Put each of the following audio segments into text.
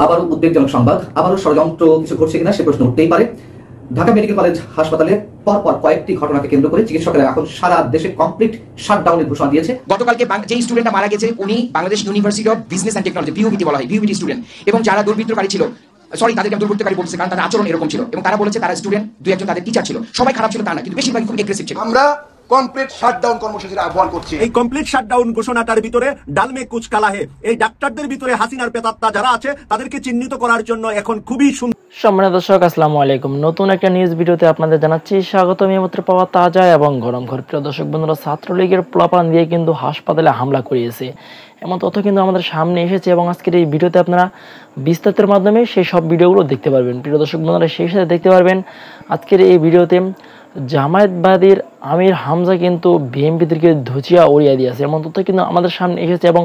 আবারও উদ্বেগজনক সংবাদ, আবারও ষড়যন্ত্র কিছু করছে কিনা সে প্রশ্ন উঠতেই পারে। ঢাকা মেডিকেল কলেজ হাসপাতালে পরপর কয়েকটি ঘটনাকে কেন্দ্র করে চিকিৎসকেরা এখন সারা দেশে কমপ্লিট শাটডাউনের ঘোষণা দিয়েছে। গতকালকে যে স্টুডেন্টটা মারা গেছে উনি Bangladesh university of business and technology বিউবিটি বলা হয়, বিউবিটি স্টুডেন্ট, এবং যারা দুর্বৃত্তকারী ছিল, সরি তাদেরকে দুর্বৃত্তকারী বলছে কারণ তাদের আচরণ এরকম ছিল, এবং তারা বলেছে তারা স্টুডেন্ট, দুই একজন তাদের টিচার ছিল, সবাই খারাপ ছিল তা না, কিন্তু বেশিরভাগ খুব এগ্রেসিভ ছিল। আমরা কমপ্লিট শাটডাউন কর্মসূচির আহ্বান করছি। এই কমপ্লিট শাটডাউন ঘোষণাটার ভিতরে ডালমে কুচ কালা হে, এই ডাক্তারদের ভিতরে হাসিনার প্রেতাত্মা যারা আছে তাদেরকে চিহ্নিত করার জন্য এখন খুবই সম্মানিত দর্শক, আসসালামু আলাইকুম। নতুন একটা নিউজ ভিডিওতে আপনাদের জানাচ্ছি স্বাগতম। এইমাত্র পাওয়া তাজা এবং গরম খবর। প্রিয় দর্শক বন্ধুরা, ছাত্রলীগের পোলাপান দিয়ে কিন্তু হাসপাতালে হামলা করিয়েছে এমন তথ্য কিন্তু আমাদের সামনে এসেছে, এবং আজকের এই ভিডিওতে আপনারা বিস্তারিতের মাধ্যমে সেই সব ভিডিওগুলো দেখতে পারবেন। প্রিয় দর্শক বন্ধুরা, সেই সাথে দেখতে পারবেন আজকের এই ভিডিওতে জামায়াতবাদীর আমির হামজা কিন্তু বিএমপিদেরকে ধুচিয়া উড়িয়ে দিয়েছে এমন তথ্য কিন্তু আমাদের সামনে এসেছে, এবং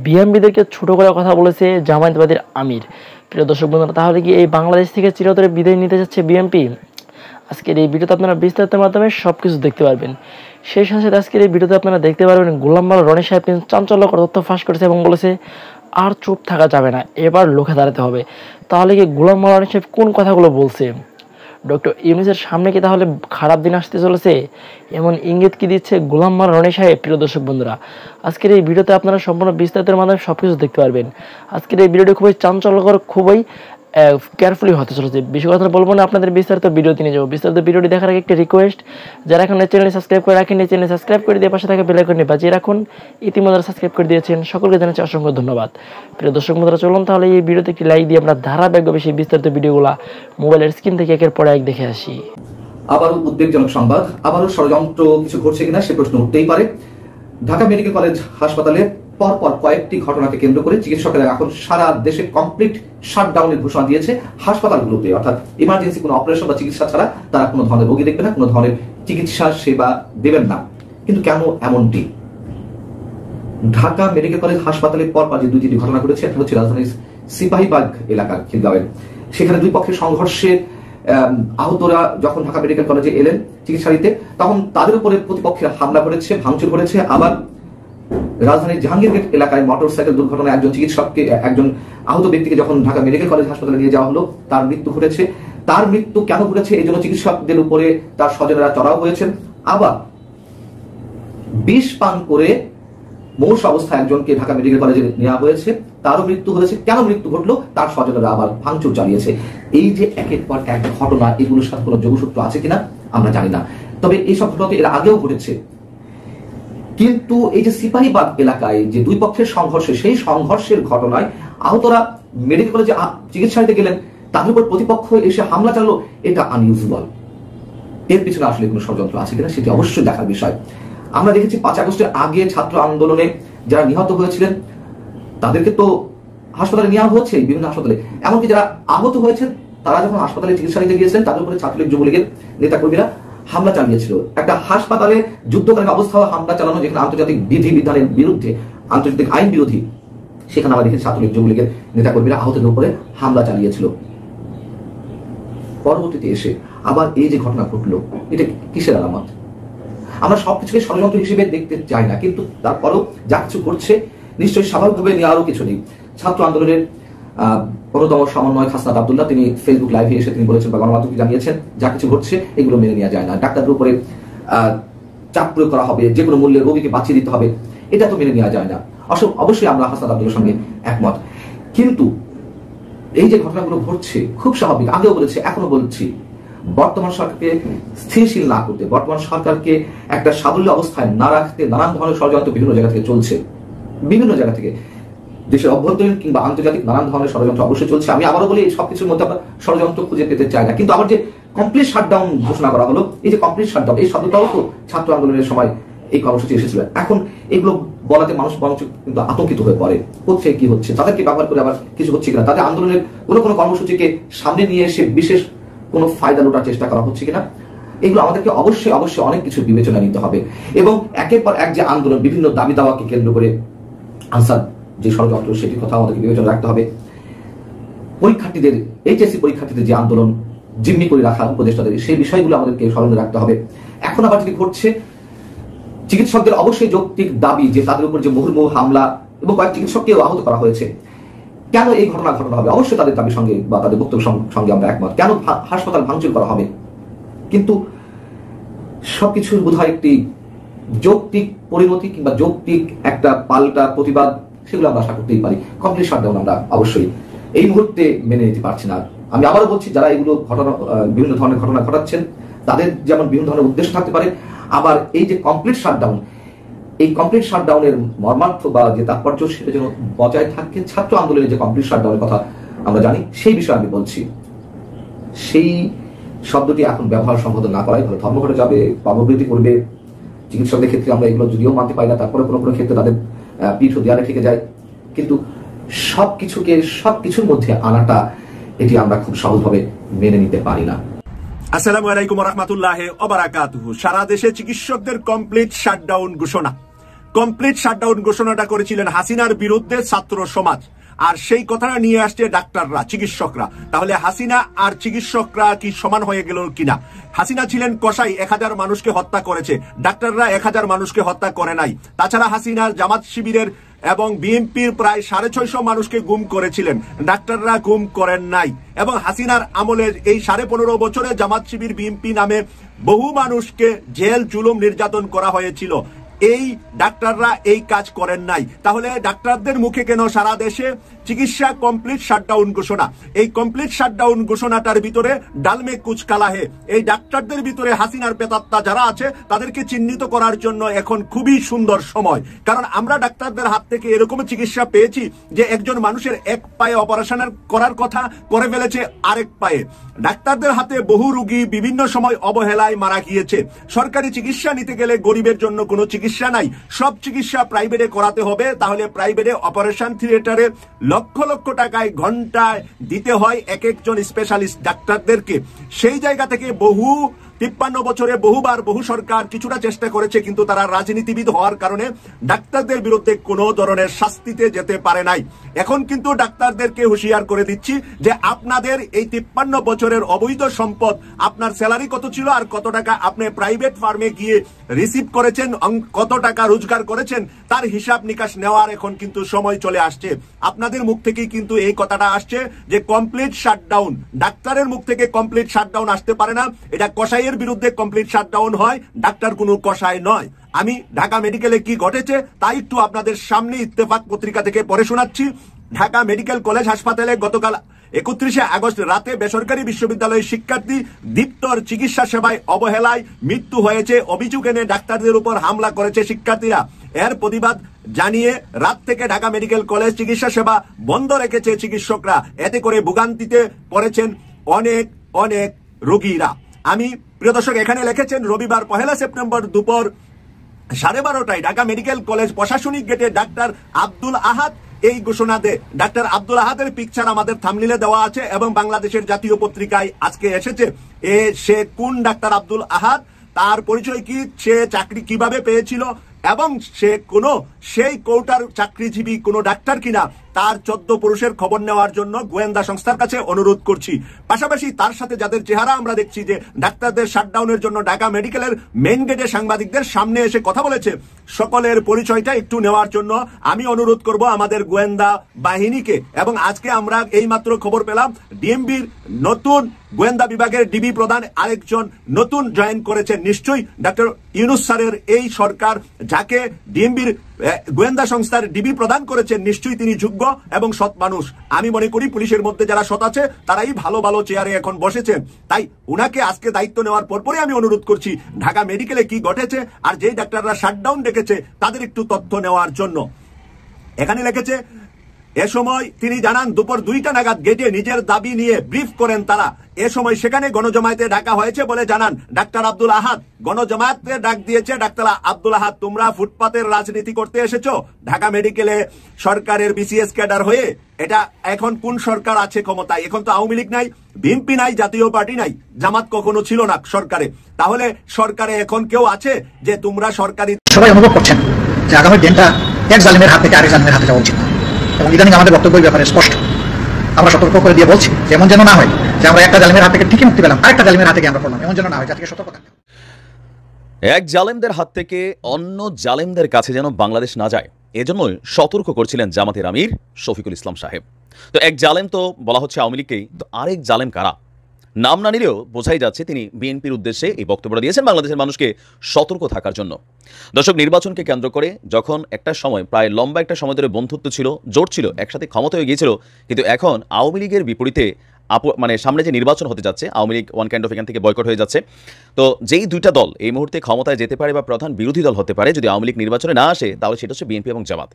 বিএমপিদেরকে ছোট করে কথা বলেছে জামায়াতবাদীর আমির। প্রিয় দর্শক বন্ধুরা, তাহলে কি এই বাংলাদেশ থেকে চিরতরে বিদায় নিতে যাচ্ছে বিএমপি? আজকের এই ভিডিওতে আপনারা বিস্তারিতের মাধ্যমে সবকিছু দেখতে পারবেন। সেই সাথে আজকের এই ভিডিওতে আপনারা দেখতে পারবেন গোলাম মাওলা রনি সাহেব কিন্তু চাঞ্চল্যকর তথ্য ফাঁস করেছে এবং বলেছে আর চুপ থাকা যাবে না, এবার লোকে দাঁড়াতে হবে। তাহলে কি গোলাম মাওলা রনি সাহেব কোন কথাগুলো বলছে? ডক্টর ইউনূসের সামনে কি তাহলে খারাপ দিন আসতে চলেছে? এমন ইঙ্গিত কি দিচ্ছে গোলাম মাওলা রনি সাহেব? প্রিয় দর্শক বন্ধুরা, আজকের এই ভিডিওতে আপনারা সম্পূর্ণ বিস্তারিতের মাধ্যমে সবকিছু দেখতে পারবেন। আজকের এই ভিডিওটি খুবই চাঞ্চল্যকর, খুবই কেয়ারফুলি হতে চলেছে। বেশি কথা বলবো না, আপনাদের বিস্তারিত ভিডিওতে নিয়ে যাবো। বিস্তারিত ভিডিওটি দেখার আগে একটি রিকোয়েস্ট, যারা এখন চ্যানেল সাবস্ক্রাইব করে রাখেন, চ্যানেল সাবস্ক্রাইব করে দিয়ে পাশে থাকা বেল আইকনটি বাজিয়ে রাখুন। ইতিমধ্যে সাবস্ক্রাইব করে দিয়েছেন, সকলকে জানাচ্ছি অসংখ্য ধন্যবাদ। প্রিয় দর্শক বন্ধুরা, চলুন তাহলে এই ভিডিওতে একটি লাইক দিয়ে আমরা ধারাবাহিকভাবে সেই বিস্তারিত ভিডিওগুলো মোবাইলের স্ক্রিন থেকে একের পর এক দেখে আসি। আবারও উদ্বেগজনক সংবাদ, আবারও ষড়যন্ত্র কিছু ঘটছে কিনা সে প্রশ্ন উঠতেই পারে। ঢাকা মেডিকেল কলেজ হাসপাতালে পরপর কয়েকটি ঘটনাকে কেন্দ্র করে চিকিৎসকেরা এখন সারা দেশে কমপ্লিট শাটডাউনের ঘোষণা দিয়েছে। হাসপাতালগুলোতে অর্থাৎ ইমার্জেন্সি কোনো অপারেশন বা চিকিৎসা ছাড়া তারা কোনো ধরনের রোগী দেখবে না, কোনো ধরনের চিকিৎসা সেবা দেবেন না। কিন্তু কেন এমনটি? ঢাকা মেডিকেল কলেজ হাসপাতালে পরপর যে দুই তিনটি ঘটনা ঘটেছে, একটা হচ্ছে রাজধানীর সিপাহীবাগ এলাকার খিলগাঁওয়ের, সেখানে দুই পক্ষের সংঘর্ষে আহতরা যখন ঢাকা মেডিকেল কলেজে এলেন চিকিৎসা দিতে, তখন তাদের উপরে প্রতিপক্ষের হামলা করেছে, ভাঙচুর করেছে। আবার রাজধানীর জাহাঙ্গীরগেট এলাকায় মোটরসাইকেল দুর্ঘটনায় একজন আহত ব্যক্তিকে যখন ঢাকা মেডিকেল কলেজ হাসপাতালে নিয়ে যাওয়া হলো, তার মৃত্যু ঘটেছে। তার মৃত্যু কেন ঘটেছে এই জন্য চিকিৎসকদের উপরে তার স্বজনেরা চড়াও হয়েছেন। আবার বিষ পান করে মৌস অবস্থায় একজনকে ঢাকা মেডিকেল কলেজে নেওয়া হয়েছে, তারও মৃত্যু হয়েছে। কেন মৃত্যু ঘটলো? তার স্বজনেরা আবার ভাঙচুর চালিয়েছে। এই যে একের পর এক ঘটনা, এগুলোর সাথে কোনো যোগসূত্র আছে কিনা আমরা জানি না, তবে এইসব ঘটনা এর আগেও ঘটেছে। কিন্তু এই যে সিপাহীবাগ এলাকায় যে দুই পক্ষের সংঘর্ষে, সেই সংঘর্ষের ঘটনায় আহতরা মেডিকেল কলেজে চিকিৎসা দিতে গেলেন, তাদের উপর প্রতিপক্ষ এসে হামলা চালালো, এটা আনইউজুয়াল। এর পিছনে আসলে কোনো ষড়যন্ত্র আছে কিনা সেটি অবশ্যই দেখার বিষয়। আমরা দেখেছি 5 আগস্টের আগে ছাত্র আন্দোলনে যারা নিহত হয়েছিলেন তাদেরকে তো হাসপাতালে নেওয়া হচ্ছে, বিভিন্ন হাসপাতালে। এমনকি যারা আহত হয়েছেন তারা যখন হাসপাতালে চিকিৎসা নিতে গিয়েছিলেন, তাদের উপরে ছাত্রলীগ যুবলীগের নেতাকর্মীরা হামলা চালিয়েছিল। একটা হাসপাতালে যুদ্ধকালীন অবস্থায় হামলা চালানো, যেখানে আন্তর্জাতিক বিধি বিধানের বিরুদ্ধে, আন্তর্জাতিক আইন বিরোধী, সেখানে আমরা দেখেছি ছাত্রলীগ যুবলীগের নেতাকর্মীরা আহতদের উপরে হামলা চালিয়েছিল। পরবর্তীতে এসে আবার এই যে ঘটনা ঘটলো, এটা কিসের আলামত? আমরা সবকিছুকে ষড়যন্ত্র হিসেবে দেখতে চাই না, কিন্তু তারপরেও যা কিছু করছে নিশ্চয়ই স্বাভাবিকভাবে নিয়ে আরো কিছু নেই। ছাত্র আন্দোলনের অন্যতম সমন্বয়ক হাসনাত আব্দুল্লাহ তিনি ফেসবুক লাইভে এসে তিনি বলেছেন বা গণমাধ্যমকে জানিয়েছেন, যা কিছু ঘটছে এগুলো মেনে নেওয়া যায় না। ডাক্তারদের উপরে চাপ প্রয়োগ করা হবে, যে কোনো মূল্যে রোগীকে বাঁচিয়ে দিতে হবে, এটা তো মেনে নেওয়া যায় না। অবশ্যই আমরা হাসনাত আব্দুল্লাহর সঙ্গে একমত। কিন্তু এই যে ঘটনাগুলো ঘটছে খুব স্বাভাবিক, আগেও বলেছি এখনো বলছি, বর্তমান সরকারকে স্থিরশীল না করতে, বর্তমান সরকারকে একটা সাবল্য অবস্থায় না রাখতে নানান ধরনের ষড়যন্ত্র বিভিন্ন জায়গা থেকে চলছে। বিভিন্ন জায়গা থেকে দেশের অভ্যন্তরীণ কিংবা আন্তর্জাতিক নানান ধরনের ষড়যন্ত্র অবশ্যই চলছে। আমি আবারও বলি, এই সবকিছুর মধ্যে আমরা ষড়যন্ত্র খুঁজে পেতে চাই না। কিন্তু আবার যে কমপ্লিট শাটডাউন ঘোষণা করা হলো, এই যে কমপ্লিট শাটডাউন, এই শব্দটাও তো ছাত্র আন্দোলনের সময় এই কর্মসূচি এসেছিল। এখন এগুলো বলাতে মানুষ বরঞ্চ কিন্তু আতঙ্কিত হয়ে পড়ে, কোথায় কি হচ্ছে, তাদেরকে ব্যবহার করে আবার কিছু হচ্ছে কিনা, তাদের আন্দোলনের কোনো কর্মসূচিকে সামনে নিয়ে এসে বিশেষ কোনো ফায়দা লোটার চেষ্টা করা হচ্ছে কিনা, এগুলো আমাদেরকে অবশ্যই অবশ্যই অনেক কিছু বিবেচনা নিতে হবে। এবং একের পর এক যে আন্দোলন, বিভিন্ন দাবি দাওয়াকে কেন্দ্র করে আনসার যে ষড়যন্ত্র, সেটির কথা আমাদেরকে বিবেচনা রাখতে হবে। পরীক্ষার্থীদের, এইচএসসি পরীক্ষার্থীদের যে আন্দোলন, জিম্মি করে রাখা উপদেষ্টাদের, সেই বিষয়গুলো আমাদেরকে স্মরণে রাখতে হবে। এখন আবার যেটি ঘটছে, চিকিৎসকদের অবশ্যই যৌক্তিক দাবি যে তাদের উপর যে মুহুর্মুহু হামলা এবং কয়েক চিকিৎসককেও আহত করা হয়েছে, কেন এই ঘটনা হবে? অবশ্যই তাদের দাবির সঙ্গে বা তাদের বক্তব্যের সঙ্গে আমরা একমত। কেন হাসপাতাল ভাঙচুর করা হবে? কিন্তু সবকিছুর বোধহয় একটি যৌক্তিক পরিণতি কিংবা যৌক্তিক একটা পাল্টা প্রতিবাদ, সেগুলো আমরা আশা করতেই পারি। কমপ্লিট শাটডাউন আমরা অবশ্যই এই মুহূর্তে মেনে নিতে পারছি না। আমি আবারও বলছি, যারা এগুলো বিভিন্ন ধরনের ঘটনা ঘটাচ্ছেন তাদের যেমন বিভিন্ন ধরনের উদ্দেশ্য থাকতে পারে, আবার এই যে কমপ্লিট শাটডাউন, এই কমপ্লিট শাটডাউনের মর্মার্থ বা যে তাৎপর্য সেটা যেন বজায় থাকে। ছাত্র আন্দোলনের যে কমপ্লিট শাটডাউনের কথা আমরা জানি, সেই বিষয়ে আমি বলছি, সেই শব্দটি এখন ব্যবহার সম্বোধন না করাই ভালো। ধর্মঘটে যাবে, পাববৃত্তি করবে, চিকিৎসকদের ক্ষেত্রে আমরা এগুলো যদিও মানতে পারি না, তারপরে কোনো কোনো ক্ষেত্রে তাদের পিঠ দেয়ালে ঠেকে যায়, কিন্তু সবকিছুর মধ্যে আনাটা, এটি আমরা খুব সহজভাবে মেনে নিতে পারি না। আসসালামু আলাইকুম ওয়া রাহমাতুল্লাহি ওয়া বারাকাতুহু। সারা দেশে চিকিৎসকদের কমপ্লিট শাটডাউন ঘোষণা। কমপ্লিট শাটডাউন ঘোষণাটা করেছিলেন হাসিনার বিরুদ্ধে ছাত্র সমাজ, আর সেই কথাটা নিয়ে আসছে ডাক্তাররা, চিকিৎসকরা। তাহলে হাসিনা আর চিকিৎসকরা কি সমান হয়ে গেল কিনা? হাসিনা ছিলেন কসাই, 1000 মানুষকে হত্যা করেছে, ডাক্তাররা 1000 মানুষকে হত্যা করে নাই। তাছাড়া হাসিনার জামাত শিবিরের এবং বিএনপির প্রায় 650 মানুষকে গুম করেছিলেন, ডাক্তাররা গুম করেন নাই। এবং হাসিনার আমলের এই 15.5 বছরে জামাত শিবির বিএনপি নামে বহু মানুষকে জেল জুলুম নির্যাতন করা হয়েছিল, এই ডাক্তাররা এই কাজ করেন নাই। তাহলে ডাক্তারদের মুখে কেন সারা দেশে চিকিৎসা কমপ্লিট শাটডাউন ঘোষণা? এই কমপ্লিট শাটডাউন ঘোষণাটার ভিতরে ডালমে কুচ কালা হে, এই ডাক্তারদের ভিতরে হাসিনার প্রেতাত্মা যারা আছে তাদেরকে চিহ্নিত করার জন্য এখন খুবই সুন্দর সময়। কারণ আমরা ডাক্তারদের হাত থেকে এরকম চিকিৎসা পেয়েছি যে একজন মানুষের এক পায়ে অপারেশন করার কথা করে ফেলেছে আরেক পায়ে। ডাক্তারদের হাতে বহু রোগী বিভিন্ন সময় অবহেলায় মারা গিয়েছে। সরকারি চিকিৎসা নিতে গেলে গরিবের জন্য কোনো চিকিৎসা নাই, সব চিকিৎসা প্রাইভেটে করাতে হবে। তাহলে প্রাইভেটে অপারেশন থিয়েটারে লক্ষ লক্ষ টাকায় ঘন্টায় দিতে হয় এক একজন স্পেশালিস্ট ডাক্তারদেরকে। সেই জায়গা থেকে 53 বছরে বহুবার বহু সরকার কিছুটা চেষ্টা করেছে, কিন্তু তারা রাজনীতিবিদ হওয়ার কারণে ডাক্তারদের বিরুদ্ধে কোনো ধরনের শাস্তিতে যেতে পারে নাই। এখন কিন্তু ডাক্তারদেরকে হুঁশিয়ার করে দিচ্ছি যে আপনাদের এই 53 বছরের অবৈধ সম্পদ, আপনার স্যালারি কত ছিল আর কত টাকা আপনি প্রাইভেট ফার্মে গিয়ে রিসিভ করেছেন, কত টাকা রোজগার করেছেন, তার হিসাব নিকাশ নেওয়ার এখন কিন্তু সময় চলে আসছে। আপনাদের মুখ থেকেই কিন্তু এই কথাটা আসছে যে কমপ্লিট শাটডাউন। ডাক্তারের মুখ থেকে কমপ্লিট শাটডাউন আসতে পারে না, এটা কসাই বিরুদ্ধে কমপ্লিট শাটডাউন হয়, ডাক্তার কোনো কসাই নয়। আমি ঢাকা মেডিকেলে কি ঘটেছে তাই একটু আপনাদের সামনে ইত্তেফাক পত্রিকা থেকে পড়ে শোনাচ্ছি। ঢাকা মেডিকেল কলেজ হাসপাতালে গতকাল 31 আগস্ট রাতে বেসরকারি বিশ্ববিদ্যালয়ের শিক্ষার্থী দীপ্তর চিকিৎসা সেবায় অবহেলায় মৃত্যু হয়েছে অভিযোগ এনে ডাক্তারদের উপর হামলা করেছে শিক্ষার্থীরা। এর প্রতিবাদ জানিয়ে রাত থেকে ঢাকা মেডিকেল কলেজ চিকিৎসা সেবা বন্ধ রেখেছে চিকিৎসকরা। এতে করে ভোগান্তিতে পড়েছেন অনেক অনেক রোগীরা। আমি প্রিয় দর্শক, এখানে লিখেছেন রবিবার 1 সেপ্টেম্বর দুপুর 12:30টায় ঢাকা মেডিকেল কলেজ প্রশাসনিক গেটে ডাক্তার আব্দুল আহাদ এই ঘোষণা দেয়। ডাক্তার আব্দুল আহাদের পিকচার আমাদের থাম্বনেইলে দেওয়া আছে এবং বাংলাদেশের জাতীয় পত্রিকায় আজকে এসেছে। সে কোন ডাক্তার আব্দুল আহাদ, তার পরিচয় কি, সে চাকরি কিভাবে পেয়েছিল এবং সে সেই কোটার চাকরিজীবী কোনো ডাক্তার কিনা, তার 14 পুরুষের খবর নেওয়ার জন্য গোয়েন্দা সংস্থার কাছে অনুরোধ করছি। পাশাপাশি তার সাথে যাদের চেহারা আমরা দেখছি যে ডাক্তারদের শাটডাউনের জন্য ঢাকা মেডিকেলের মেইন গেটে সাংবাদিকদের সামনে এসে কথা বলেছে, সকলের পরিচয়টা একটু নেওয়ার জন্য আমি অনুরোধ করব আমাদের গোয়েন্দা বাহিনীকে। এবং আজকে আমরা এইমাত্র খবর পেলাম ডিএমবির নতুন গোয়েন্দা বিভাগের ডিবি প্রধান আরেকজন নতুন জয়েন করেছেন। নিশ্চয়ই ডক্টর ইউনূস স্যারের এই সরকার যাকে ডিএমবির গোয়েন্দা সংস্থার ডিবি প্রদান করেছেন, নিশ্চয়ই তিনি যোগ্য এবং সৎ মানুষ। আমি মনে করি পুলিশের মধ্যে যারা সৎ আছে তারাই ভালো ভালো চেয়ারে এখন বসেছেন। তাই উনাকে আজকে দায়িত্ব নেওয়ার পরে আমি অনুরোধ করছি ঢাকা মেডিকেলে কি ঘটেছে আর যেই ডাক্তাররা শাটডাউন ডেকেছে তাদের একটু তথ্য নেওয়ার জন্য। এখানে লিখেছে, এ সময় তিনি জানান দুপুর 2টা নাগাদ গেটে নিজের দাবি নিয়ে ব্রিফ করেন তারা। এ সময় সেখানে গণজমায়েতে ডাকা হয়েছে বলে জানান ডাক্তার আব্দুল আহাদ। গণজমায়েতে ডাক দিয়েছে ডাক্তার আব্দুল আহাদ, তোমরা ফুটপাতের রাজনীতি করতে এসেছো ঢাকা মেডিকেলে সরকারের বিসিএস ক্যাডার হয়ে। এটা এখন কোন সরকার আছে ক্ষমতায়? এখন তো আওয়ামী লীগ নাই, বিএনপি নাই, জাতীয় পার্টি নাই, জামাত কখনো ছিল না সরকারে। তাহলে সরকারে এখন কেউ আছে যে তোমরা সরকারি? সবাই অনুভব করছেন যে আগামী দিনটা এক জালিমের হাত থেকে আরেক জালিমের হাতে যাওয়া উচিত, এবং ইদানিং আমাদের বক্তব্যের ব্যাপারে স্পষ্ট আমরা সতর্ক করে দিয়ে বলছি যে এমন যেন না হয় যে আমরা একটা জালিমের হাত থেকে ঠিকই মুক্তি পেলাম, আরেকটা জালিমের হাতে গিয়ে আমরা পড়লাম, এমন যেন না হয়, যা থেকে সতর্ক থাকতে। এক জালেমদের হাত থেকে অন্য জালেমদের কাছে যেন বাংলাদেশ না যায়, এজন্যই সতর্ক করছিলেন জামাতের আমির শফিকুল ইসলাম সাহেব। তো এক জালেম তো বলা হচ্ছে আওয়ামী লীগকেই, তো আরেক জালেম কারা নাম না নিলেও বোঝাই যাচ্ছে তিনি বিএনপির উদ্দেশ্যে এই বক্তব্যটা দিয়েছেন বাংলাদেশের মানুষকে সতর্ক থাকার জন্য। দর্শক, নির্বাচনকে কেন্দ্র করে যখন একটা সময় প্রায় লম্বা একটা সময় ধরে বন্ধুত্ব ছিল, জোট ছিল, একসাথে ক্ষমতা হয়ে গিয়েছিল, কিন্তু এখন আওয়ামী লীগের বিপরীতে মানে সামনে যে নির্বাচন হতে যাচ্ছে, Awami league one kind of এখান থেকে বয়কট হয়ে যাচ্ছে। তো যেই দুইটা দল এই মুহূর্তে ক্ষমতায় যেতে পারে বা প্রধান বিরোধী দল হতে পারে যদি আওয়ামী লীগ নির্বাচনে না আসে, তাহলে সেটা হচ্ছে বিএনপি এবং জামাত।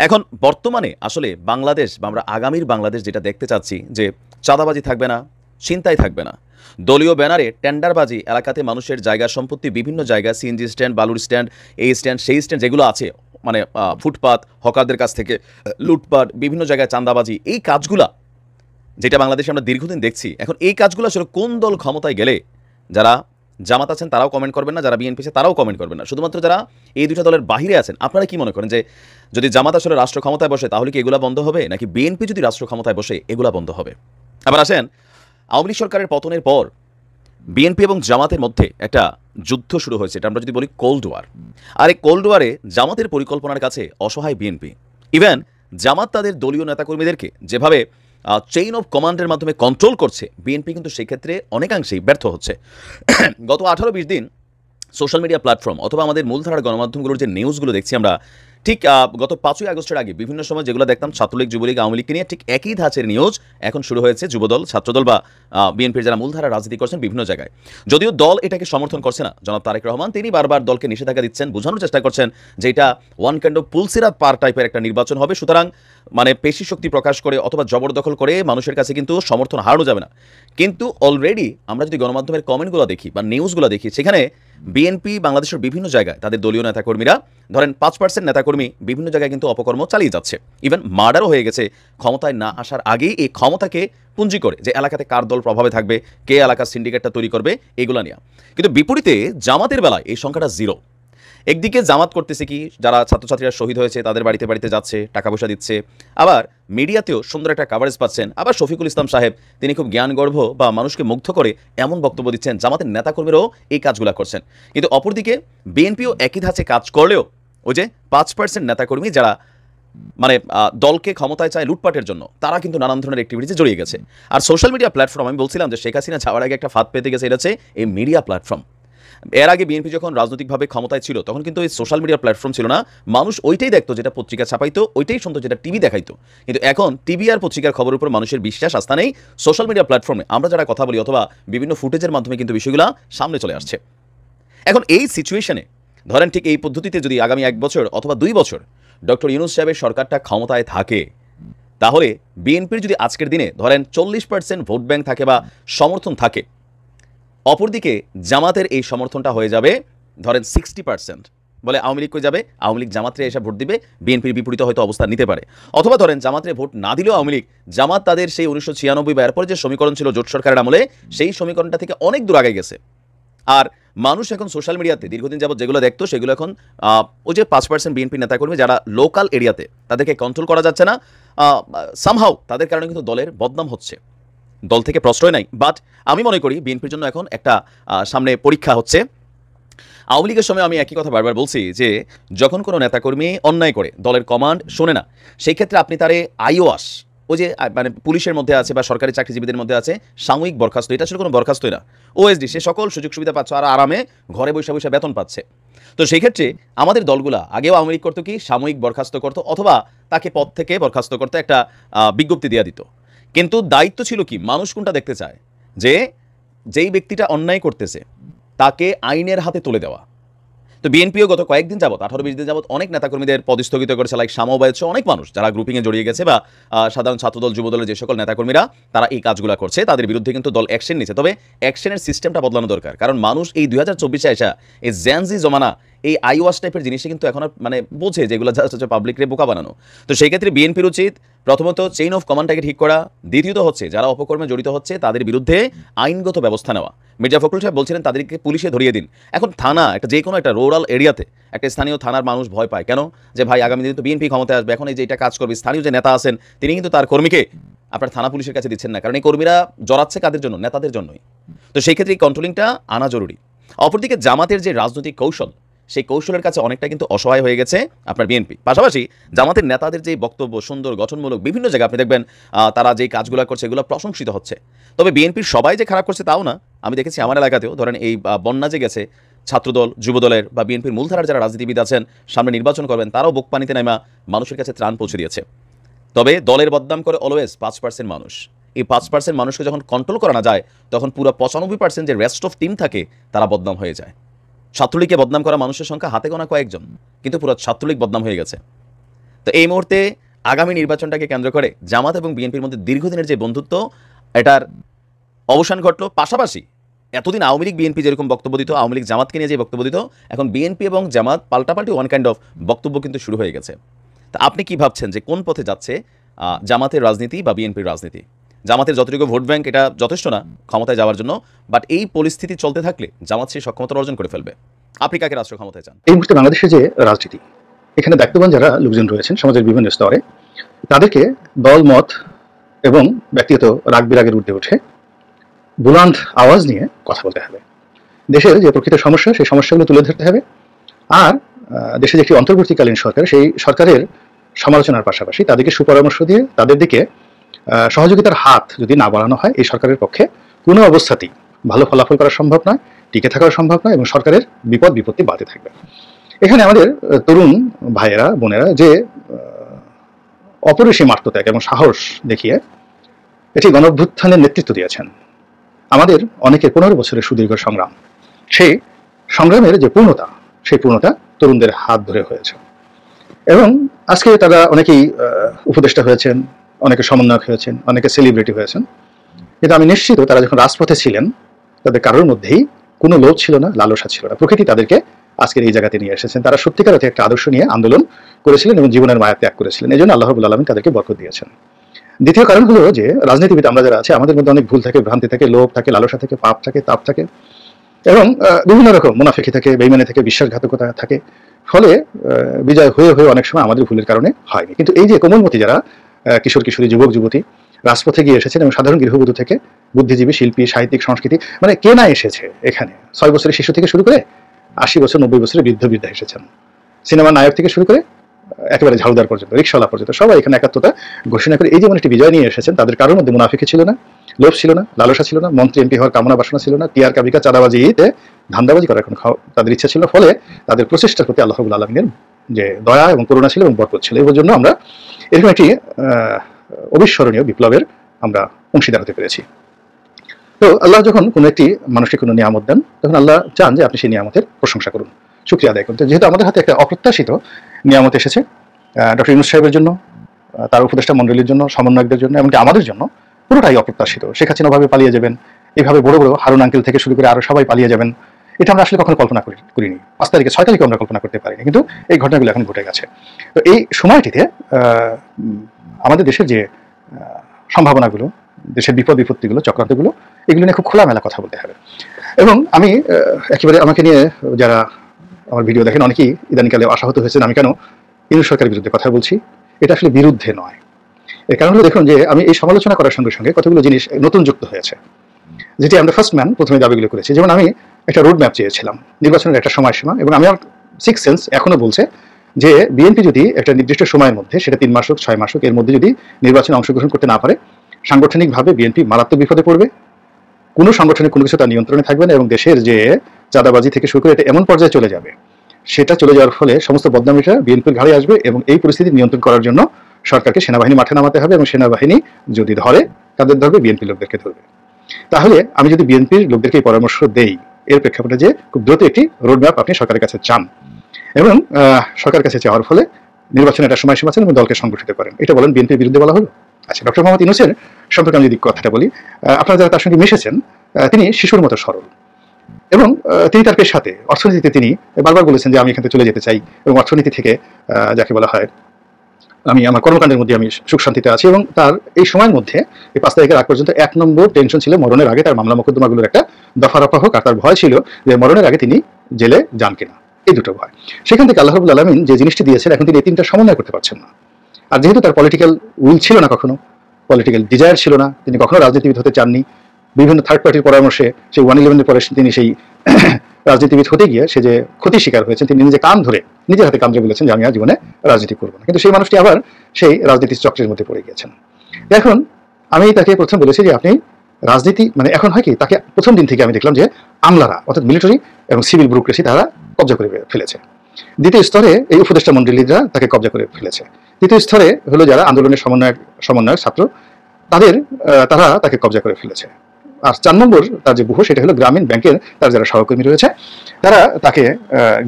এখন বর্তমানে আসলে বাংলাদেশ বা আমরা আগামীর বাংলাদেশ যেটা দেখতে চাচ্ছি, যে চাঁদাবাজি থাকবে না, ছিনতাই থাকবে না, দলীয় ব্যানারে টেন্ডারবাজি, এলাকাতে মানুষের জায়গা সম্পত্তি, বিভিন্ন জায়গায় সিএনজি স্ট্যান্ড, বালুর স্ট্যান্ড, এই স্ট্যান্ড সেই স্ট্যান্ড যেগুলো আছে, মানে ফুটপাত, হকারদের কাছ থেকে লুটপাট, বিভিন্ন জায়গায় চাঁদাবাজি, এই কাজগুলা যেটা বাংলাদেশে আমরা দীর্ঘদিন দেখছি। এখন এই কাজগুলো আসলে কোন দল ক্ষমতায় গেলে, যারা জামাত আছেন তারাও কমেন্ট করবেন না, যারা বিএনপি আছে তারাও কমেন্ট করবেন না, শুধুমাত্র যারা এই দুটো দলের বাহিরে আছেন আপনারা কি মনে করেন যে যদি জামাত আসলে রাষ্ট্র ক্ষমতায় বসে তাহলে কি এগুলা বন্ধ হবে, নাকি বিএনপি যদি রাষ্ট্র ক্ষমতায় বসে এগুলা বন্ধ হবে? আবার আসেন, আওয়ামী লীগ সরকারের পতনের পর বিএনপি এবং জামাতের মধ্যে একটা যুদ্ধ শুরু হয়েছে, এটা আমরা যদি বলি কোল্ড ওয়ার। আর এই কোল্ড ওয়ারে জামাতের পরিকল্পনার কাছে অসহায় বিএনপি। ইভেন জামাত তাদের দলীয় নেতাকর্মীদেরকে যেভাবে চেইন অফ কমান্ডের মাধ্যমে কন্ট্রোল করছে, বিএনপি কিন্তু সেই ক্ষেত্রে অনেকাংশেই ব্যর্থ হচ্ছে। গত 18-20 দিন সোশ্যাল মিডিয়া প্ল্যাটফর্ম অথবা আমাদের মূলধারার গণমাধ্যমগুলোর যে নিউজগুলো দেখছি আমরা, ঠিক গত 5ই আগস্টের আগে বিভিন্ন সময় যেগুলো দেখতাম ছাত্রলীগ, যুবলীগ, আওয়ামী লীগকে নিয়ে, ঠিক একই ধাঁচের নিউজ এখন শুরু হয়েছে যুবদল, ছাত্রদল বা বিএনপির যারা মূলধারা রাজনীতি করছেন বিভিন্ন জায়গায়। যদিও দল এটাকে সমর্থন করছে না, জনাব তারেক রহমান তিনি বারবার দলকে নিষেধাজ্ঞা দিচ্ছেন, বোঝানোর চেষ্টা করছেন যে এটা ওয়ান কাইন্ড অফ পুলসিরাত পার টাইপের একটা নির্বাচন হবে, সুতরাং মানে পেশি শক্তি প্রকাশ করে অথবা জবরদখল করে মানুষের কাছে কিন্তু সমর্থন হারানো যাবে না। কিন্তু অলরেডি আমরা যদি গণমাধ্যমের কমেন্টগুলো দেখি বা নিউজগুলো দেখি, সেখানে বিএনপি বাংলাদেশের বিভিন্ন জায়গায় তাদের দলীয় নেতাকর্মীরা, ধরেন 5% নেতাকর্মী বিভিন্ন জায়গায় কিন্তু অপকর্ম চালিয়ে যাচ্ছে, ইভেন মার্ডারও হয়ে গেছে ক্ষমতায় না আসার আগেই এই ক্ষমতাকে পুঁজি করে, যে এলাকাতে কার দল প্রভাবে থাকবে, কে এলাকার সিন্ডিকেটটা তৈরি করবে, এগুলো নিয়ে। কিন্তু বিপরীতে জামাতের বেলায় এই সংখ্যাটা জিরো। একদিকে জামাত করতেছে কি, যারা ছাত্রছাত্রীরা শহীদ হয়েছে তাদের বাড়িতে বাড়িতে যাচ্ছে, টাকা পয়সা দিচ্ছে, আবার মিডিয়াতেও সুন্দর একটা কাভারেজ পাচ্ছেন। আবার শফিকুল ইসলাম সাহেব তিনি খুব জ্ঞানগর্ভ বা মানুষকে মুগ্ধ করে এমন বক্তব্য দিচ্ছেন, জামাতের নেতাকর্মীরাও এই কাজগুলো করছেন। কিন্তু অপরদিকে বিএনপিও একই ধাঁচে কাজ করলেও ওই যে 5% নেতাকর্মী যারা মানে দলকে ক্ষমতায় চায় লুটপাটের জন্য, তারা কিন্তু নানান ধরনের অ্যাক্টিভিটিতে জড়িয়ে গেছে। আর সোশ্যাল মিডিয়া প্ল্যাটফর্ম, আমি বলছিলাম যে শেখ হাসিনা যাওয়ার আগে একটা ফাঁদ পেতে গেছে, এটা হচ্ছে এই মিডিয়া প্ল্যাটফর্ম। এর আগে বিএনপি যখন রাজনৈতিকভাবে ক্ষমতায় ছিল তখন কিন্তু এই সোশ্যাল মিডিয়া প্ল্যাটফর্ম ছিল না, মানুষ ওইটাই দেখতো যেটা পত্রিকা ছাপাইতো, ওইটাই শুনতো যেটা টিভি দেখাইতো। কিন্তু এখন টিভি আর পত্রিকার খবরের উপর মানুষের বিশ্বাস আস্থা নেই, সোশ্যাল মিডিয়া প্ল্যাটফর্মে আমরা যারা কথা বলি অথবা বিভিন্ন ফুটেজের মাধ্যমে কিন্তু বিষয়গুলো সামনে চলে আসছে। এখন এই সিচুয়েশনে ধরেন ঠিক এই পদ্ধতিতে যদি আগামী 1 বছর অথবা 2 বছর ডক্টর ইউনূস সাহেবের সরকারটা ক্ষমতায় থাকে, তাহলে বিএনপির যদি আজকের দিনে ধরেন 40% ভোট ব্যাংক থাকে বা সমর্থন থাকে, অপরদিকে জামাতের এই সমর্থনটা হয়ে যাবে ধরেন 60%। বলে আওয়ামী লীগ কই যাবে, আওয়ামী লীগ জামাতরে এসে ভোট দিবে, বিএনপির বিপরীতে হয়তো অবস্থান নিতে পারে। অথবা ধরেন জামাতরে ভোট না দিলেও আওয়ামী লীগ, জামাত তাদের সেই 1996 বা এরপর যে সমীকরণ ছিল জোট সরকারের আমলে, সেই সমীকরণটা থেকে অনেক দূর আগে গেছে। আর মানুষ এখন সোশ্যাল মিডিয়াতে দীর্ঘদিন যাবত যেগুলো দেখতো সেগুলো এখন ওই যে 5% বিএনপি নেতাকর্মী যারা লোকাল এরিয়াতে, তাদেরকে কন্ট্রোল করা যাচ্ছে না, সামহাউ তাদের কারণে কিন্তু দলের বদনাম হচ্ছে, দল থেকে প্রশ্রয় নাই। বাট আমি মনে করি বিএনপির জন্য এখন একটা সামনে পরীক্ষা হচ্ছে। আওয়ামী লীগের সময় আমি একই কথা বারবার বলছি যে যখন কোনো নেতাকর্মী অন্যায় করে দলের কমান্ড শোনে না, সেই ক্ষেত্রে আপনি তারে আইওয়াস, ওই যে মানে পুলিশের মধ্যে আছে বা সরকারি চাকরিজীবীদের মধ্যে আছে সাময়িক বরখাস্ত, এটা আসলে কোনো বরখাস্তই না, ওএসডি, সে সকল সুযোগ সুবিধা পাচ্ছে আর আরামে ঘরে বসে বসে বেতন পাচ্ছে। তো সেই ক্ষেত্রে আমাদের দলগুলা আগেও আওয়ামী লীগ করতো কি, সাময়িক বরখাস্ত করতো অথবা তাকে পদ থেকে বরখাস্ত করতে একটা বিজ্ঞপ্তি দিয়ে দিত। কিন্তু দায়িত্ব ছিল কি, মানুষ কোনটা দেখতে চায়, যে যেই ব্যক্তিটা অন্যায় করতেছে তাকে আইনের হাতে তুলে দেওয়া। তো বিএনপিও গত কয়েকদিন যাবত 18-20 দিন যাবত অনেক নেতাকর্মীদের পদস্থগিত করেছে, লাইক শামবায়ত অনেক মানুষ যারা গ্রুপিংয়ে জড়িয়ে গেছে বা সাধারণ ছাত্রদল যুবদলের যে সকল নেতাকর্মীরা তারা এই কাজগুলো করছে, তাদের বিরুদ্ধে কিন্তু দল অ্যাকশন নিচ্ছে। তবে অ্যাকশনের সিস্টেমটা বদলানো দরকার, কারণ মানুষ এই 2024-এ আসা এই জেনজি জমানা এই আইওয়াস টাইপের জিনিসে কিন্তু এখন মানে বোঝে যেগুলো জাস্ট হচ্ছে পাবলিকরে বোকা বানানো। তো সেই ক্ষেত্রে বিএনপির উচিত প্রথমত চেইন অফ কমান্ডটাকে ঠিক করা, দ্বিতীয়ত হচ্ছে যারা অপকর্মে জড়িত হচ্ছে তাদের বিরুদ্ধে আইনগত ব্যবস্থা নেওয়া। মির্জা ফখরুল সাহেব বলছিলেন তাদেরকে পুলিশে ধরিয়ে দিন। এখন থানা একটা যে কোনো একটা রুরাল এরিয়াতে একটা স্থানীয় থানার মানুষ ভয় পায় কেন, যে ভাই আগামী দিনে তো বিএনপি ক্ষমতায় আসবে, এখন এই যে এটা কাজ করবে, স্থানীয় যে নেতা আছেন তিনি কিন্তু তার কর্মীকে আপনার থানা পুলিশের কাছে দিচ্ছেন না, কারণ এই কর্মীরা জড়াচ্ছে কাদের জন্য, নেতাদের জন্যই। তো সেই ক্ষেত্রে এই কন্ট্রোলিংটা আনা জরুরি। অপরদিকে জামাতের যে রাজনৈতিক কৌশল, সেই কৌশলের কাছে অনেকটা কিন্তু অসহায় হয়ে গেছে আপনার বিএনপি। পাশাপাশি জামাতের নেতাদের যে বক্তব্য সুন্দর গঠনমূলক, বিভিন্ন জায়গায় আপনি দেখবেন তারা যেই কাজগুলো করছে এগুলো প্রশংসিত হচ্ছে। তবে বিএনপির সবাই যে খারাপ করছে তাও না। আমি দেখেছি আমার এলাকাতেও ধরেন এই বন্যা যে গেছে, ছাত্রদল, যুবদলের বা বিএনপির মূলধারার যারা রাজনীতিবিদ আছেন সামনে নির্বাচন করবেন, তারাও বুক পানিতে নামা মানুষের কাছে ত্রাণ পৌঁছে দিয়েছে। তবে দলের বদনাম করে অলওয়েজ 5% মানুষ। এই 5% মানুষকে যখন কন্ট্রোল করা না যায়, তখন পুরো 95% যে রেস্ট অফ টিম থাকে তারা বদনাম হয়ে যায়। ছাত্রলীগকে বদনাম করা মানুষের সংখ্যা হাতে গোনা কয়েকজন, কিন্তু পুরো ছাত্রলীগ বদনাম হয়ে গেছে। তো এই মুহূর্তে আগামী নির্বাচনটাকে কেন্দ্র করে জামাত এবং বিএনপির মধ্যে দীর্ঘদিনের যে বন্ধুত্ব, এটার অবসান ঘটলো। পাশাপাশি এতদিন আওয়ামী লীগ বিএনপি যেরকম বক্তব্য দিত, আওয়ামী লীগ জামাতকে নিয়ে যে বক্তব্য দিত, এখন বিএনপি এবং জামাত পাল্টাপাল্টি ওয়ান কাইন্ড অফ বক্তব্য কিন্তু শুরু হয়ে গেছে। তা আপনি কি ভাবছেন যে কোন পথে যাচ্ছে জামাতের রাজনীতি বা বিএনপির রাজনীতি? জামাতের যতটুকু ভোট ব্যাংক এটা যথেষ্ট না ক্ষমতায় যাওয়ার জন্য, বাট এই পরিস্থিতি চলতে থাকলে জামাত সেই সক্ষমতা অর্জন করে ফেলবে। আপনি কাকে রাষ্ট্র ক্ষমতায় চান? এই মুহূর্তে বাংলাদেশের যে রাজনীতি, এখানে দায়িত্ববান যারা লোকজন রয়েছেন সমাজের বিভিন্ন স্তরে, তাদেরকে দল মত এবং ব্যক্তিগত রাগ বিরাগের ঊর্ধ্বে উঠে বুলন্দ আওয়াজ নিয়ে কথা বলতে হবে। দেশের যে প্রকৃত সমস্যা, সেই সমস্যাগুলো তুলে ধরতে হবে। আর দেশে যে একটি অন্তর্বর্তীকালীন সরকার, সেই সরকারের সমালোচনার পাশাপাশি তাদেরকে সুপরামর্শ দিয়ে তাদের দিকে সহযোগিতার হাত যদি না বাড়ানো হয়, এই সরকারের পক্ষে কোনো অবস্থাতেই ভালো ফলাফল করা সম্ভব নয়, টিকে থাকাও সম্ভব নয়, এবং সরকারের বিপদ বিপত্তি বাড়তে থাকবে। এখানে আমাদের তরুণ ভাইয়েরা বোনেরা যে অপরিসীম আত্মত্যাগ এবং সাহস দেখিয়ে এটি গণঅভ্যুত্থানের নেতৃত্ব দিয়েছেন, আমাদের অনেকের 15 বছরের সুদীর্ঘ সংগ্রাম, সেই সংগ্রামের যে পূর্ণতা, সেই পূর্ণতা তরুণদের হাত ধরে হয়েছে। এবং আজকে তারা অনেকেই উপদেষ্টা হয়েছেন, অনেকে সমন্বয়ক হয়েছেন, অনেকে সেলিব্রিটি হয়েছেন, কিন্তু আমি নিশ্চিত তারা যখন রাজপথে ছিলেন তাদের কারোর মধ্যেই কোনো লোভ ছিল না, লালসা ছিল না। প্রকৃতি তাদেরকে আজকের এই জায়গাতে নিয়ে এসেছেন। তারা সত্যিকার অর্থে একটা আদর্শ নিয়ে আন্দোলন করেছিলেন এবং জীবনের মায়া ত্যাগ করেছিলেন। এই জন্য আল্লাহ রাব্বুল আলামিন তাদেরকে বরকত দিয়েছেন। দ্বিতীয় কারণ হলো যে রাজনীতিবিদ আমরা যারা আছে, আমাদের মধ্যে অনেক ভুল থাকে, ভ্রান্তি থাকে, লোভ থাকে, লালসা থাকে, পাপ থাকে, তাপ থাকে, এবং বিভিন্ন রকম মুনাফিকি থাকে, বেঈমানি থাকে, বিশ্বাসঘাতকতা থাকে। ফলে বিজয় হয়ে হয়ে অনেক সময় আমাদের ভুলের কারণে হয়নি। কিন্তু এই যে কোমলমতি যারা কিশোর কিশোরী, যুবক যুবতী রাজপথে গিয়ে এসেছেন, এবং সাধারণ গৃহবধূ থেকে বুদ্ধিজীবী, শিল্পী, সাহিত্যিক, সংস্কৃতি, মানে কে না এসেছে এখানে। 6 বছরের শিশু থেকে শুরু করে 80 বছর 90 বছরের বৃদ্ধ বৃদ্ধা এসেছেন। সিনেমার নায়ক থেকে শুরু করে একেবারে ঝাড়ুদার পর্যন্ত, রিক্সাওয়ালা পর্যন্ত সবাই এখানে একাত্মতা ঘোষণা করে এই যেমন একটি বিজয় নিয়ে এসেছেন। তাদের কারোর মধ্যে মুনাফিকি ছিল না, লোভ ছিল না, লালসা ছিল না, মন্ত্রী এমপি হওয়ার কামনা বাসনা ছিল না, টিআর কাবিকা চাঁদাবাজিতে ধান্দাবাজি করার কোনো তাদের ইচ্ছা ছিল। ফলে তাদের প্রচেষ্টার প্রতি আল্লাহ রাব্বুল আলামিনের যে দয়া এবং করুণা ছিল এবং বরকত ছিল। এর জন্য আমরা এরকম একটি অবিস্মরণীয় বিপ্লবের আমরা অংশীদার হতে পেরেছি। তো আল্লাহ যখন কোনো একটি মানুষকে কোনো নিয়ামত দেন, তখন আল্লাহ চান যে আপনি সেই নিয়ামতের প্রশংসা করুন, শুকরিয়া আদায় করুন। যেহেতু আমাদের হাতে একটা অপ্রত্যাশিত নিয়ামত এসেছে, ডক্টর ইউনূস সাহেবের জন্য, তার উপদেষ্টা মণ্ডলীর জন্য, সমন্বয়কদের জন্য, এমনকি আমাদের জন্য পুরোটাই অপ্রত্যাশিত। শেখ হাসিনা ভাবে পালিয়ে যাবেন, এইভাবে বড় বড় হারুন আঙ্কেল থেকে শুরু করে আরো সবাই পালিয়ে যাবেন, এটা আমরা আসলে কখনো কল্পনা করিনি। 5 তারিখে 6 তারিখে আমরা কল্পনা করতে পারিনি, কিন্তু এই ঘটনাগুলো এখন ঘটে গেছে। তো এই সময়টিতে আমাদের দেশের যে সম্ভাবনাগুলো, দেশের বিপদ বিপত্তিগুলো, চক্রান্তগুলো, এগুলো নিয়ে খুব খোলামেলা কথা বলতে হবে। এবং আমি একেবারে আমাকে নিয়ে যারা আমার ভিডিও দেখেন অনেকেই ইদানিংকালে আশাহত হয়েছেন আমি কেন ইউনূস সরকারের বিরুদ্ধে কথা বলছি। এটা আসলে বিরুদ্ধে নয়। এর কারণ হলো দেখুন যে আমি এই সমালোচনা করার সঙ্গে সঙ্গে কতগুলো জিনিস নতুন যুক্ত হয়েছে, যেটি আমরা ফার্স্ট ম্যান প্রথমে দাবিগুলো করেছি। যেমন আমি একটা রোড ম্যাপ চেয়েছিলাম, নির্বাচনের একটা সময়সীমা, এবং আমি আমার 6 সেন্স এখনো বলছে যে বিএনপি যদি একটা নির্দিষ্ট সময়ের মধ্যে, সেটা 3 মাস হোক 6 মাস হোক, এর মধ্যে যদি নির্বাচনে অংশগ্রহণ করতে না পারে, সাংগঠনিকভাবে বিএনপি মারাত্মক বিপদে পড়বে। কোনো সংগঠনের কোনো কিছু তার নিয়ন্ত্রণে থাকবে না, এবং দেশের যে চাঁদাবাজি থেকে শুরু করে এটা এমন পর্যায়ে চলে যাবে, সেটা চলে যাওয়ার ফলে সমস্ত বদনামিটা বিএনপির ঘাড়ে আসবে। এবং এই পরিস্থিতি নিয়ন্ত্রণ করার জন্য সরকারকে সেনাবাহিনী মাঠে নামাতে হবে, এবং সেনাবাহিনী যদি ধরে তাদের ধরবে, বিএনপি লোকদেরকে ধরবে। তাহলে আমি যদি বিএনপির লোকদেরকে এই পরামর্শ দেই, এর প্রেক্ষাপটে যে খুব দ্রুত একটি রোডম্যাপ আপনি সরকারের কাছে চান, এবং সরকারের কাছে চাওয়ার ফলে নির্বাচনের একটা সময়সীমা আছেন এবং দলকে সংগঠিত করেন, এটা বলেন বিএনপির বিরুদ্ধে বলা হলো। আচ্ছা, ডক্টর মোহাম্মদ ইউনূসের সম্পর্কে আমি যদি কথাটা বলি, আপনারা যারা তার সঙ্গে মিশেছেন, তিনি শিশুর মতো সরল, এবং তিনি তার পেশাতে অর্থনীতিতে তিনি বারবার বলেছেন যে আমি এখান থেকে চলে যেতে চাই, এবং অর্থনীতি থেকে যাকে বলা হয় আমি আমার কর্মকাণ্ডের মধ্যে আমি সুখ শান্তিতে আছি। এবং তার এই সময়ের মধ্যে এই 5 তারিখের আগ পর্যন্ত 1 নম্বর টেনশন ছিল মরণের আগে তার মামলা মোকদ্দমাগুলোর একটা দফারফা হোক, আর তার ভয় ছিল যে মরণের আগে তিনি জেলে যান কিনা, এই দুটো ভয়। সেখান থেকে আল্লাহ রাব্বুল আলামিন যে জিনিসটি দিয়েছেন, এখন তিনি এই 3টা সমন্বয় করতে পারছেন না। আর যেহেতু তার পলিটিক্যাল উইল ছিল না, কখনো পলিটিক্যাল ডিজায়ার ছিল না, তিনি কখনো রাজনীতিবিদ হতে চাননি, বিভিন্ন থার্ড পার্টির পরামর্শে সেই 111-এর পরে তিনি সেই রাজনীতিবিদ হতে গিয়ে সে যে ক্ষতি শিকার হয়েছেন, তিনি নিজে নিজের হাতে কান ধরে বলেছেন যে আমি আর জীবনে রাজনীতি করবো না। কিন্তু সেই মানুষটি আবার সেই রাজনীতির চক্রের মধ্যে পড়ে গিয়েছেন। এখন আমি তাকে প্রথম বলেছি যে আপনি রাজনীতি মানে এখন হয় কি, তাকে প্রথম দিন থেকে আমি দেখলাম যে আমলারা অর্থাৎ মিলিটারি এবং সিভিল ব্যুরোক্রেসি তারা কবজা করে ফেলেছে। দ্বিতীয় স্তরে এই উপদেষ্টা মণ্ডলীরা তাকে কবজা করে ফেলেছে। তৃতীয় স্তরে হলো যারা আন্দোলনের সমন্বয়ক ছাত্র তারা তাকে কবজা করে ফেলেছে। আর 4 নম্বর তার যে ব্যূহ সেটা হলো গ্রামীণ ব্যাংকের তার যারা সহকর্মী রয়েছে তারা তাকে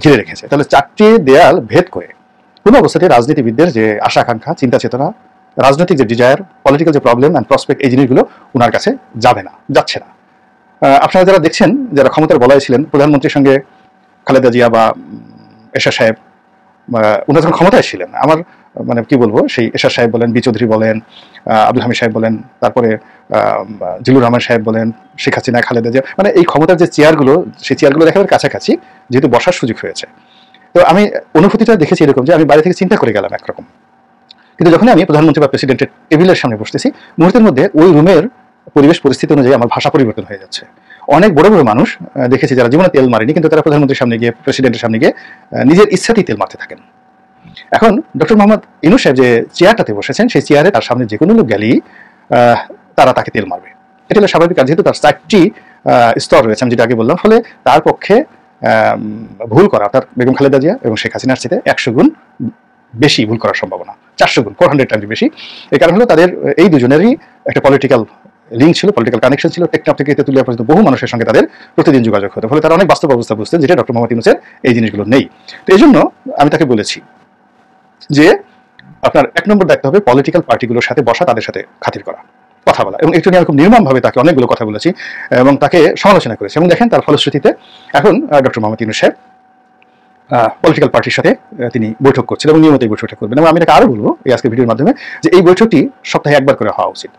ঘিরে রেখেছে। তাহলে 4টি দেয়াল ভেদ করে কোনো অবস্থাতে রাজনীতিবিদদের যে আশা আকাঙ্ক্ষা, চিন্তা চেতনা, রাজনৈতিক যে ডিজায়ার, পলিটিক্যাল যে প্রবলেম অ্যান্ড প্রসপেক্ট, এই জিনিসগুলো ওনার কাছে যাচ্ছে না। আপনারা যারা দেখছেন, যারা ক্ষমতার বলয়ে ছিলেন, প্রধানমন্ত্রীর সঙ্গে খালেদা জিয়া বা এরশাদ সাহেব, উনি যখন ক্ষমতায় ছিলেন, আমার মানে কি বলবো, সেই এরশাদ সাহেব বলেন, বি চৌধুরী বলেন, আব্দুল হামিদ সাহেব বলেন, তারপরে জিলুর রহমান সাহেব বলেন, শেখ হাসিনা, খালেদা জিয়া, মানে এই ক্ষমতার যে চেয়ারগুলো, সেই চেয়ারগুলো দেখার কাছাকাছি যেহেতু বসার সুযোগ হয়েছে, তো আমি অনুভূতিটা দেখেছি এরকম যে আমি বাইরে থেকে চিন্তা করে গেলাম একরকম, কিন্তু যখন আমি প্রধানমন্ত্রী বা প্রেসিডেন্টের টেবিলের সামনে বসতেছি, মুহূর্তের মধ্যে ওই রুমের পরিবেশ পরিস্থিতি অনুযায়ী আমার ভাষা পরিবর্তন হয়ে যাচ্ছে। অনেক বড় বড় মানুষ দেখেছি যারা জীবনে তেল মারেনি, কিন্তু তারা প্রধানমন্ত্রীর সামনে গিয়ে, প্রেসিডেন্টের সামনে গিয়ে নিজের ইচ্ছাতেই তেল মারতে থাকেন। এখন ডক্টর মোহাম্মদ ইউনূস সাহেব যে চেয়ারটাতে বসেছেন, সেই চেয়ারে তার সামনে যে কোনো লোক গেলেই তারা তাকে তেল মারবে। এটা হলো স্বাভাবিক, যেহেতু তার 4টি স্তর রয়েছে আমি যেটা আগে বললাম, ফলে তার পক্ষে ভুল করা, তার বেগম খালেদা জিয়া এবং শেখ হাসিনার চেয়ে 100 গুণ বেশি ভুল করার সম্ভাবনা, 400 গুণ, 400 টাইমস বেশি। এই কারণ হলো তাদের এই দুজনেরই একটা পলিটিক্যাল লিঙ্ক ছিল, পলিটিক্যাল কানেকশন ছিল। টেকনাফ থেকে তেতুলিয়া পর্যন্ত বহু মানুষের সঙ্গে তাদের প্রতিদিন যোগাযোগ হতো, ফলে তারা অনেক বাস্তব অবস্থা বুঝতেন, যেটা ডক্টর মোহাম্মদ ইউনূসের এই জিনিসগুলো নেই। তো এই জন্য আমি তাকে বলেছি যে আপনার 1 নম্বর দায়িত্ব হবে পলিটিক্যাল পার্টিগুলোর সাথে বসা, তাদের সাথে খাতির করা, কথা বলা, এবং একটু নিয়ে আমি খুব নির্মমভাবে তাকে অনেকগুলো কথা বলেছি এবং তাকে সমালোচনা করেছি। এবং দেখেন তার ফলশ্রুতিতে এখন ডক্টর মোহাম্মদ ইউনূস সাহেব পলিটিক্যাল পার্টির সাথে তিনি বৈঠক করছেন এবং নিয়মিত এই বৈঠকটা করবেন। এবং আমি তাকে আরও বলবো এই আজকের ভিডিওর মাধ্যমে যে এই বৈঠকটি সপ্তাহে 1বার করে হওয়া উচিত,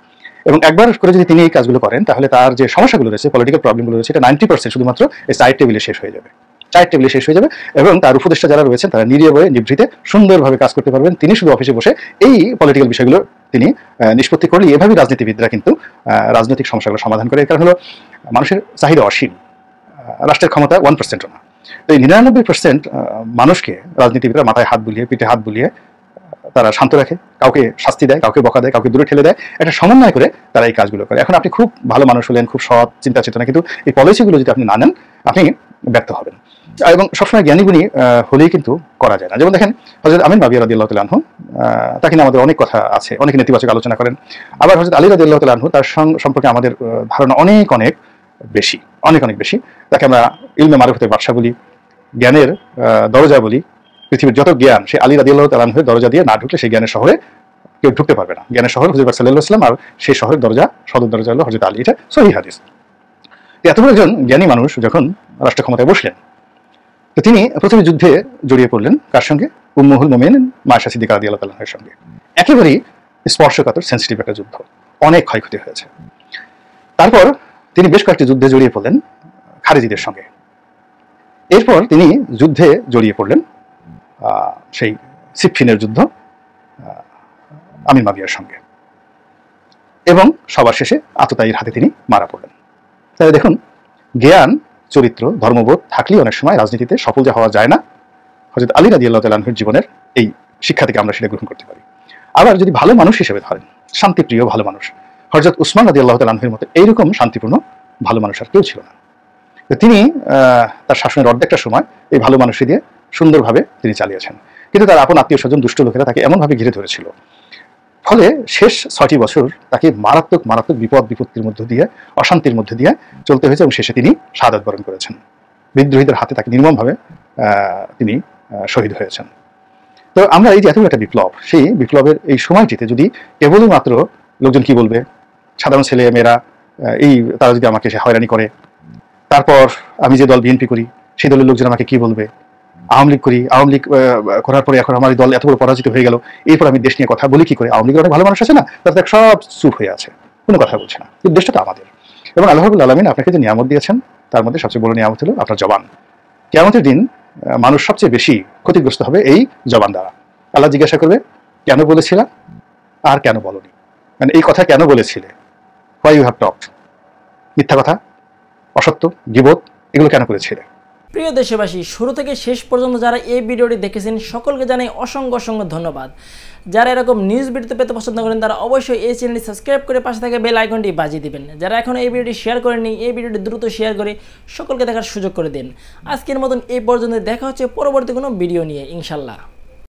এবং 1বার করে যদি তিনি এই কাজগুলো করেন, তাহলে তার যে সমস্যাগুলো রয়েছে, পলিটিক্যাল প্রবলেমগুলো রয়েছে, এটা 90% শুধুমাত্র এই চায়ের টেবিলে শেষ হয়ে যাবে, এবং তার উপদেষ্টা যারা রয়েছেন তারা নির্ভয়ে নিভৃতে সুন্দরভাবে কাজ করতে পারবেন। তিনি শুধু অফিসে বসে এই পলিটিক্যাল বিষয়গুলো তিনি নিষ্পত্তি করলে, এভাবেই রাজনীতিবিদরা কিন্তু রাজনৈতিক সমস্যাগুলো সমাধান করে। কারণ হলো মানুষের চাহিদা অসীম, রাষ্ট্রের ক্ষমতা 1%ও না। তো এই 99% মানুষকে রাজনীতিবিদরা মাথায় হাত বুলিয়ে, পিঠে হাত বুলিয়ে তারা শান্ত রাখে, কাউকে শাস্তি দেয়, কাউকে বকা দেয়, কাউকে দূরে ঠেলে দেয়, একটা সমন্বয় করে তারা এই কাজগুলো করে। এখন আপনি খুব ভালো মানুষ হলেন, খুব সৎ চিন্তা চেতনা, কিন্তু এই পলিসিগুলো যদি আপনি না নেন, আপনি ব্যর্থ হবেন। এবং সবসময় জ্ঞানীগুণী হলেই কিন্তু করা যায় না। যেমন দেখেন হযরত আমির মাবিয়া রাদিয়াল্লাহু তাআলা আনহু, তাকে নিয়ে আমাদের অনেক কথা আছে, অনেক নেতিবাচক আলোচনা করেন। আবার হযরত আলী রাদিয়াল্লাহু তাআলা আনহু, তার সম্পর্কে আমাদের ধারণা অনেক বেশি, অনেক বেশি। তাকে আমরা ইলমে মারিফতের বাদশা বলি, জ্ঞানের দরজা বলি। পৃথিবীর যত জ্ঞান সে আলী রাদিয়াল্লাহু তাআলা আনহুর দরজা দিয়ে না ঢুকলে সেই জ্ঞানের শহরে কেউ ঢুকতে পারবে না। জ্ঞানের শহর হুজুর সাল্লাল্লাহু আলাইহি ওয়াসাল্লাম, আর সেই শহরের দরজা, সদর দরজা হলো হযরত আলী। এটা সহিহ হাদিস। এত বড় একজন জ্ঞানী মানুষ যখন রাষ্ট্র ক্ষমতায় বসলেন, তো তিনি প্রথমে যুদ্ধে জড়িয়ে পড়লেন কার সঙ্গে? উম্মুল মুমিনিন মা আয়েশা সিদ্দিকা রাদিয়াল্লাহু তাআলা আনহার সঙ্গে। একেবারেই স্পর্শকাতর, সেন্সিটিভ একটা যুদ্ধ, অনেক ক্ষয়ক্ষতি হয়েছে। তারপর তিনি বেশ কয়েকটি যুদ্ধে জড়িয়ে পড়লেন খারেজিদের সঙ্গে। এরপর তিনি যুদ্ধে জড়িয়ে পড়লেন সেই সিফফিনের যুদ্ধ আমির মাবিয়ার সঙ্গে, এবং সবার শেষে আততায়ীর হাতে তিনি মারা পড়লেন। তাই দেখুন, জ্ঞান, চরিত্র, ধর্মবোধ থাকলেই অনেক সময় রাজনীতিতে সফল যে হওয়া যায় না। হযরত আলী রাদিয়াল্লাহু তাআলা আনহুর জীবনের এই শিক্ষা থেকে আমরা সেটা গ্রহণ করতে পারি। আবার যদি ভালো মানুষ হিসেবে ধরেন, শান্তিপ্রিয় ভালো মানুষ, হযরত উসমান রাদিয়াল্লাহু তাআলা আনহুর মতো এইরকম শান্তিপূর্ণ ভালো মানুষ আর কেউ ছিল না। তো তিনি তার শাসনের অর্ধেকটা সময় এই ভালো মানুষই দিয়ে সুন্দরভাবে তিনি চালিয়েছেন, কিন্তু তার আপন আত্মীয় স্বজন, দুষ্ট লোকেরা তাকে এমনভাবে ঘিরে ধরেছিল, ফলে শেষ 6টি বছর তাকে মারাত্মক বিপদ বিপত্তির মধ্য দিয়ে, অশান্তির মধ্যে দিয়ে চলতে হয়েছে, এবং শেষে তিনি শাহাদাত বরণ করেছেন। বিদ্রোহীদের হাতে তাকে নির্মমভাবে তিনি শহীদ হয়েছেন। তো আমরা এই যে এত একটা বিপ্লব, সেই বিপ্লবের এই সময়টিতে যদি কেবলই মাত্র লোকজন কি বলবে, সাধারণ ছেলে মেয়েরা তারা যদি আমাকে সে হয়রানি করে, তারপর আমি যে দল বিএনপি করি সেই দলের লোকজন আমাকে কি বলবে, আওয়ামী লীগ করি, আওয়ামী লীগ করার পরে এখন আমার দল এত বড় পরাজিত হয়ে গেল, এরপর আমি দেশ নিয়ে কথা বলি কি করে? আওয়ামী লীগের অনেক ভালো মানুষ আছে না, তাদের সব চুপ হয়ে আছে, কোনো কথা বলছে না। কিন্তু দেশটা তো আমাদের, এবং আল্লাহ রাব্বুল আলামিন আপনাকে যে নিয়ামত দিয়েছেন তার মধ্যে সবচেয়ে বড় নিয়ামত হলো আপনার জবান। কিয়ামতের দিন মানুষ সবচেয়ে বেশি ক্ষতিগ্রস্ত হবে এই জবান দ্বারা। আল্লাহ জিজ্ঞাসা করবে, কেন বলেছিলা আর কেন বলনি, মানে এই কথা কেন বলেছিলে, হোয়াই ইউ হ্যাভ টকড। মিথ্যা কথা, অসত্য, গীবত এগুলো কেন করেছিলে? প্রিয় দেশবাসী, শুরু থেকে শেষ পর্যন্ত যারা এই ভিডিওটি দেখেছেন সকলকে জানাই অসংখ্য অসংখ্য ধন্যবাদ। যারা এরকম নিউজ ভিডিও পেতে পছন্দ করেন তারা অবশ্যই এই চ্যানেলটি সাবস্ক্রাইব করে পাশে থাকা বেল আইকনটি বাজিয়ে দিবেন। যারা এখন এই ভিডিওটি শেয়ার করেননি, এই ভিডিওটি দ্রুত শেয়ার করে সকলকে দেখার সুযোগ করে দিন। আজকের মতন এই পর্যন্ত, দেখা হচ্ছে পরবর্তী কোনো ভিডিও নিয়ে ইনশাল্লাহ।